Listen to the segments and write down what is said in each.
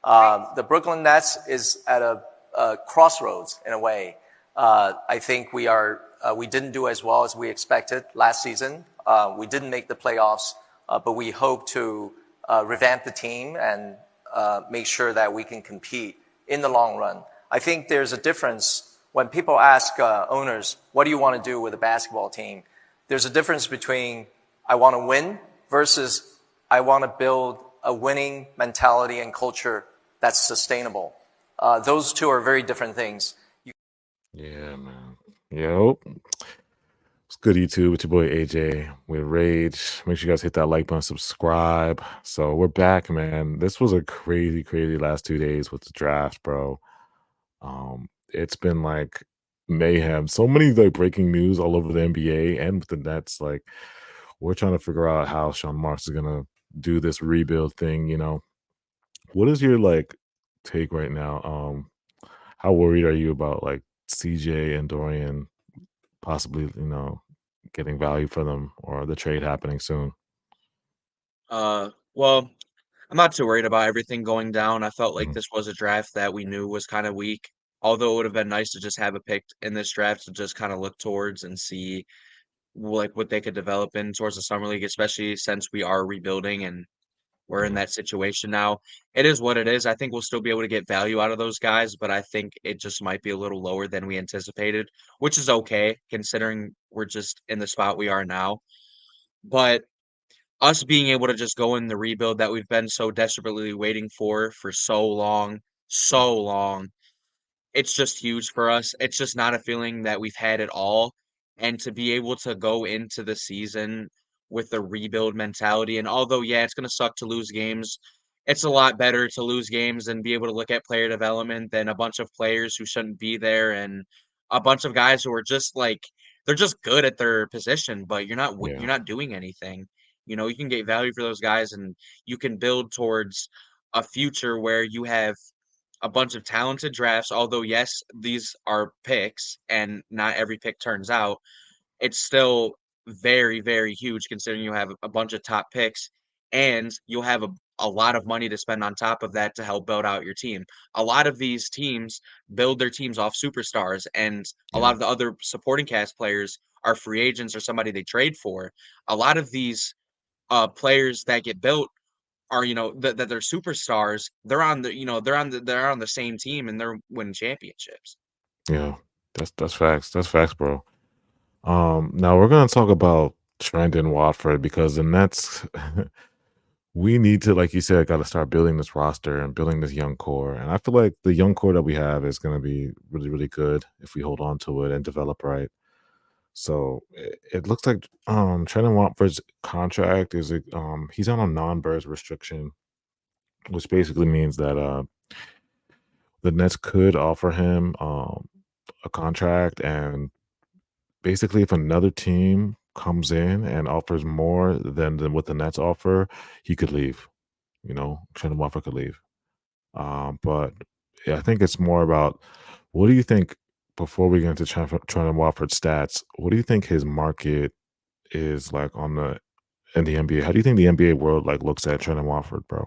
The Brooklyn Nets is at a crossroads in a way. I think we didn't do as well as we expected last season. We didn't make the playoffs, but we hope to revamp the team and make sure that we can compete in the long run. I think there's a difference when people ask owners, what do you want to do with a basketball team? There's a difference between I want to win versus I want to build a winning mentality and culture that's sustainable. Those two are very different things. Yeah, man. Yo, it's good YouTube. It's your boy AJ with Rage. Make sure you guys hit that like button, subscribe. So we're back, man. This was a crazy, crazy last 2 days with the draft, bro. It's been like mayhem. So many like breaking news all over the NBA and with the Nets. Like, we're trying to figure out how Sean Marks is gonna do this rebuild thing. What is your like take right now? How worried are you about like CJ and Dorian possibly, getting value for them or the trade happening soon? Well, I'm not too worried about everything going down. I felt like Mhm. this was a draft that we knew was kind of weak. Although it would have been nice to just have a pick in this draft to just kind of look towards and see like what they could develop in towards the summer league, especially since we are rebuilding and we're in Yeah, that situation now. It is what it is. I think we'll still be able to get value out of those guys, but I think it just might be a little lower than we anticipated, which is okay considering we're just in the spot we are now. But us being able to just go in the rebuild that we've been so desperately waiting for so long, it's just huge for us. It's just not a feeling that we've had at all. And to be able to go into the season with the rebuild mentality, and although, yeah, it's going to suck to lose games, it's a lot better to lose games and be able to look at player development than a bunch of players who shouldn't be there and a bunch of guys who are just like, they're just good at their position, but you're yeah, not doing anything. You can get value for those guys and you can build towards a future where you have a bunch of talented drafts. Although, yes, these are picks and not every pick turns out, it's still very, very huge considering you have a bunch of top picks and you'll have a lot of money to spend on top of that to help build out your team. A lot of these teams build their teams off superstars, and a lot yeah, of the other supporting cast players are free agents or somebody they trade for. A lot of these players that get built are that they're superstars. They're on the same team and they're winning championships. yeah. That's facts. That's facts, bro. Now we're gonna talk about Trendon Watford because the Nets we need to, like you said, gotta start building this roster and building this young core. And I feel like the young core that we have is gonna be really, really good if we hold on to it and develop right. So it looks like Trendon Watford's contract is he's on a non-burst restriction, which basically means that the Nets could offer him a contract, and basically if another team comes in and offers more than what the Nets offer, he could leave. Trendon Watford could leave. But yeah, I think it's more about what do you think before we get into Trendon Watford's stats? What do you think his market is like in the NBA? How do you think the NBA world like looks at Trendon Watford, bro?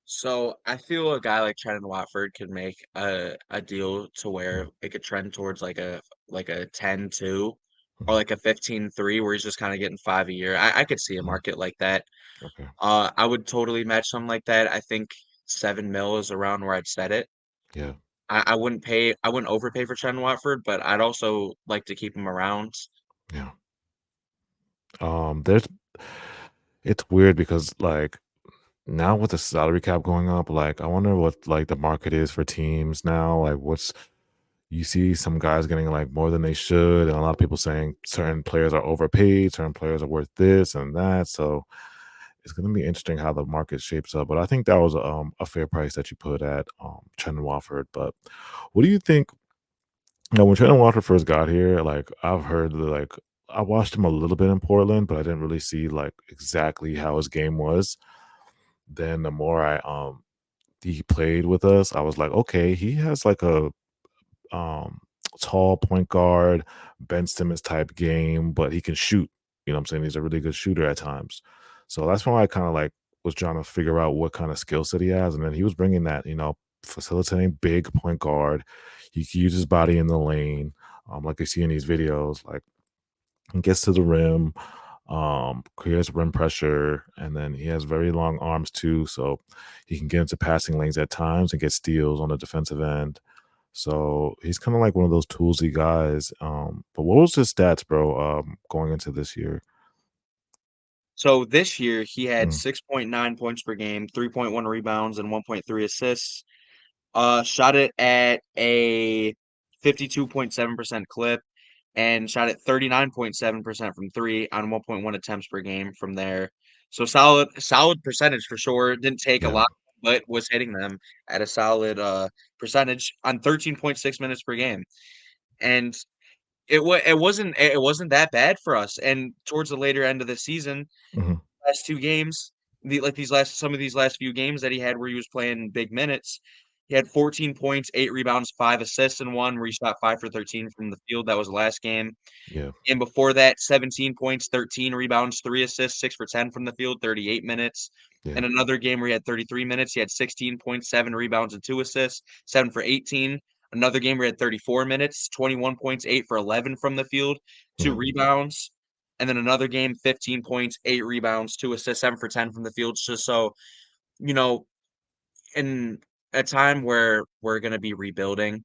So I feel a guy like Trendon Watford could make a deal to where Mm, it could trend towards like a 10-2 or mhm, like a 15-3 where he's just kind of getting 5 a year. I could see a mhm. market like that. Okay. I would totally match something like that. I think 7 mil is around where I'd set it. Yeah. I wouldn't overpay for Trendon Watford, but I'd also like to keep him around. Yeah. There's it's weird because like now with the salary cap going up, like I wonder what like the market is for teams now. Like what's you see some guys getting like more than they should, and a lot of people saying certain players are overpaid, certain players are worth this and that. So it's gonna be interesting how the market shapes up. But I think that was a fair price that you put at Trendon Watford. But what do you think? Now, when Trendon Watford first got here, like I've heard that, like I watched him a little bit in Portland, but I didn't really see like exactly how his game was. Then the more he played with us, I was like, okay, he has like a um tall point guard, Ben Simmons type game, but he can shoot. You know what I'm saying? He's a really good shooter at times. So that's why I kind of like was trying to figure out what kind of skill set he has, and then he was bringing that, facilitating big point guard. He can use his body in the lane, like you see in these videos, like he gets to the rim, creates rim pressure, and then he has very long arms too, so he can get into passing lanes at times and get steals on the defensive end. So he's kind of like one of those toolsy guys. But what was his stats, bro, going into this year? So this year, he had Mm, 6.9 points per game, 3.1 rebounds, and 1.3 assists. Shot it at a 52.7% clip and shot at 39.7% from three on 1.1 attempts per game from there. So solid percentage for sure. Didn't take a yeah. lot, but was hitting them at a solid percentage on 13.6 minutes per game. And it wasn't that bad for us. And towards the later end of the season, Mhm. last 2 games, these last some of these last few games that he had where he was playing big minutes, he had 14 points, 8 rebounds, 5 assists in one where he shot 5 for 13 from the field. That was the last game. Yeah. And before that, 17 points, 13 rebounds, 3 assists, 6 for 10 from the field, 38 minutes. Yeah. And another game where he had 33 minutes, he had 16 points, 7 rebounds, and 2 assists, 7 for 18. Another game where he had 34 minutes, 21 points, 8 for 11 from the field, 2 Mhm. rebounds. And then another game, 15 points, 8 rebounds, 2 assists, 7 for 10 from the field. Just so, you know, in a time where we're going to be rebuilding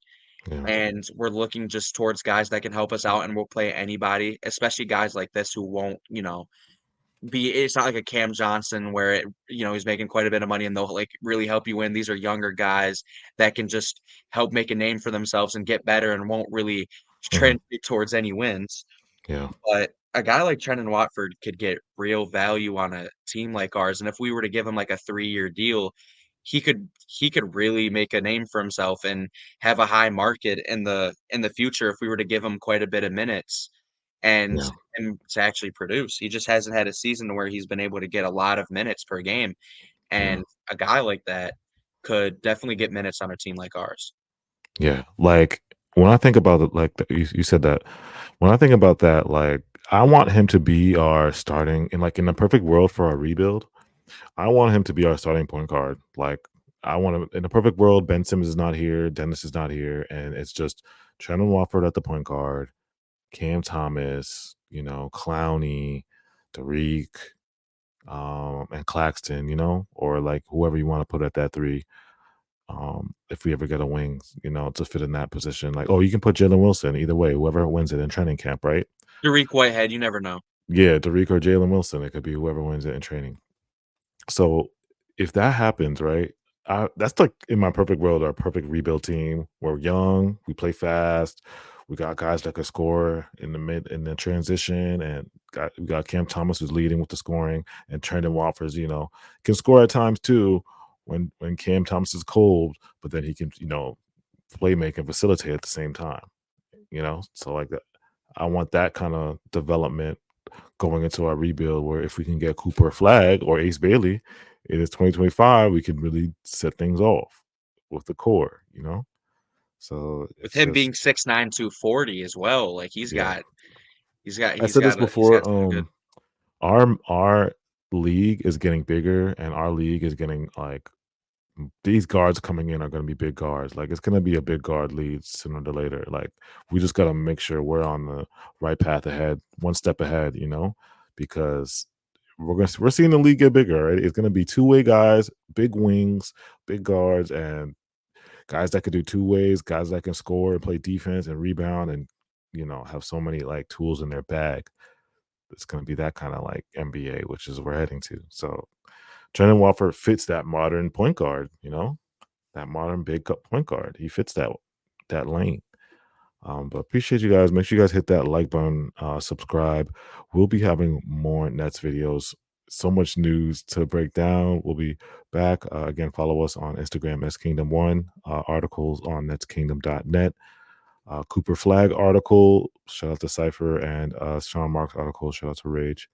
Yeah. and we're looking just towards guys that can help us out and we'll play anybody, especially guys like this who won't, it's not like a Cam Johnson where he's making quite a bit of money and they'll like really help you win. These are younger guys that can just help make a name for themselves and get better and won't really Mhm. translate towards any wins. Yeah. But a guy like Trendon Watford could get real value on a team like ours, and if we were to give him like a 3-year deal, he could really make a name for himself and have a high market in the future if we were to give him quite a bit of minutes and Yeah. him to actually produce. He just hasn't had a season where he's been able to get a lot of minutes per game, Yeah. and a guy like that could definitely get minutes on a team like ours. Yeah. Like, when I think about it, like, you said that. When I think about that, like, I want him to be our starting in the perfect world for our rebuild, I want him to be our starting point guard. Like, I want him in a perfect world, Ben Simmons is not here, Dennis is not here, and it's just Trendon Watford at the point guard, Cam Thomas, Clowney, Tariq, and Claxton, or like whoever you want to put at that three. If we ever get a wing, to fit in that position. Like, oh, you can put Jalen Wilson either way, whoever wins it in training camp, right? Tariq Whitehead, you never know. Yeah, Tariq or Jalen Wilson. It could be whoever wins it in training. So if that happens, right? That's like in my perfect world, our perfect rebuild team. We're young, we play fast, we got guys that can score in the mid in the transition, and we got Cam Thomas who's leading with the scoring, and Trendon Watford, can score at times too when Cam Thomas is cold, but then he can, play make and facilitate at the same time. So like that, I want that kind of development going into our rebuild where if we can get Cooper Flag or Ace Bailey, it is 2025, we can really set things off with the core. So With it's him just being 6'9", 240 as well, like he's yeah. got he's got I he's said this got a he's got before. something good. Our league is getting bigger and our league is getting like these guards coming in are going to be big guards. Like it's going to be a big guard lead sooner or later. Like we just got to make sure we're on the right path ahead, one step ahead, because we're seeing the league get bigger. Right? It's going to be two-way guys, big wings, big guards, and guys that could do two ways, guys that can score and play defense and rebound, and have so many like tools in their bag. It's going to be that kind of like NBA, which is we're heading to. So Trendon Watford fits that modern point guard, that modern point guard. He fits that lane. But appreciate you guys. Make sure you guys hit that like button, subscribe. We'll be having more Nets videos. So much news to break down. We'll be back. Again, follow us on Instagram as Kingdom1, articles on netskingdom.net. Cooper Flag article, shout out to Cypher, and Sean Marks article, shout out to Rage.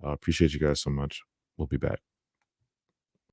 Appreciate you guys so much. We'll be back.